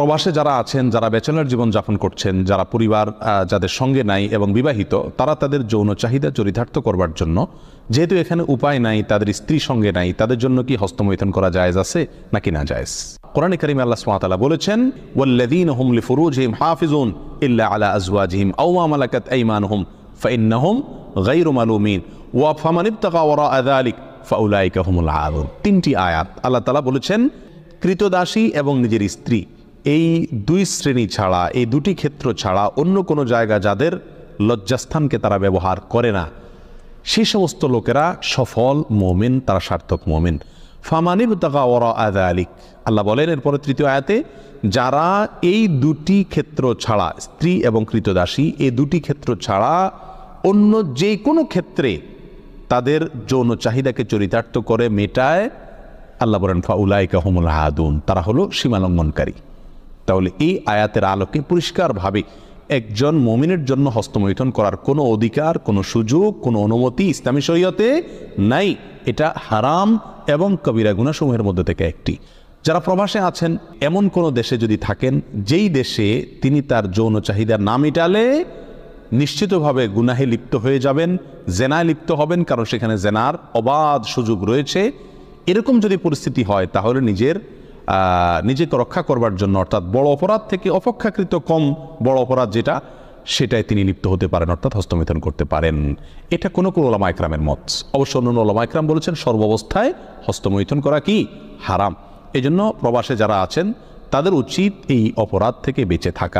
প্রবাসে যারা আছেন, যারা ব্যাচেলর জীবন যাপন করছেন, যারা পরিবার যাদের সঙ্গে নাই এবং বিবাহিত, তারা তাদের যৌন চাহিদা চরিতার্থ করবার জন্য, যেহেতু এখানে উপায় নাই, তাদের স্ত্রী সঙ্গে নাই, তাদের জন্য কি হস্তমৈথুন করা জায়েজ আছে নাকি না জায়েজ? কোরআনে কারিমে আল্লাহ সুবহানাহু ওয়া তাআলা বলেছেন, ওয়াল্লাযীনা হুম লিফুরুজিহিম হাফিজুন ইল্লা আলা আজওয়াজিহিম আও মা মালাকাত আইমানুহুম ফাইন্নাহুম গায়রু মালুমিন ওয়া ফামান ইবতাগা ওয়ারাআ যালিক ফাউলাইকা হুমুল আদুন। তিনটি আয়াত আল্লাহ তাআলা বলেছেন, কৃতদাসী এবং নিজের স্ত্রী, এই দুই শ্রেণী ছাড়া, এই দুটি ক্ষেত্র ছাড়া অন্য কোনো জায়গা যাদের লজ্জাস্থানকে তারা ব্যবহার করে না, সেই সমস্ত লোকেরা সফল মুমিন, তারা সার্থক মুমিন। ফামানিবতাগা ওয়ারাআ যালিক, আল্লাহ বলেন এরপরে তৃতীয় আয়াতে, যারা এই দুটি ক্ষেত্র ছাড়া, স্ত্রী এবং কৃতদাসী, এই দুটি ক্ষেত্র ছাড়া অন্য যে কোনো ক্ষেত্রে তাদের যৌন চাহিদাকে চরিতার্থ করে মেটায়, আল্লাহ বলেন ফাউলাইকা হুমুল আদুন, তারা হলো সীমালঙ্ঘনকারী। তাহলে এই আয়াতের আলোকে পরিষ্কারভাবে একজন মুমিনের জন্য হস্তমৈথুন করার কোনো অধিকার, কোনো সুযোগ, কোনো অনুমতি ইসলামী শরীয়তে নাই। এটা হারাম এবং কবিরা গুনাহসমূহের মধ্যে থেকে একটি। যারা প্রবাসে আছেন, এমন কোনো দেশে যদি থাকেন যেই দেশে তিনি তার যৌন চাহিদা না মেটালে নিশ্চিতভাবে গুনাহে লিপ্ত হয়ে যাবেন, জেনায় লিপ্ত হবেন, কারণ সেখানে জেনার অবাধ সুযোগ রয়েছে, এরকম যদি পরিস্থিতি হয় তাহলে নিজেকে রক্ষা করবার জন্য, অর্থাৎ বড় অপরাধ থেকে অপেক্ষাকৃত কম বড় অপরাধ যেটা, সেটাই তিনি লিপ্ত হতে পারেন, অর্থাৎ হস্তমৈথুন করতে পারেন। এটা কোনো উলামা ইকরামের মত। অবশ্য অন্য উলামা ইকরাম বলেছেন সর্বাবস্থায় হস্তমৈথুন করা কি হারাম। এজন্য প্রবাসে যারা আছেন তাদের উচিত এই অপরাধ থেকে বেঁচে থাকা।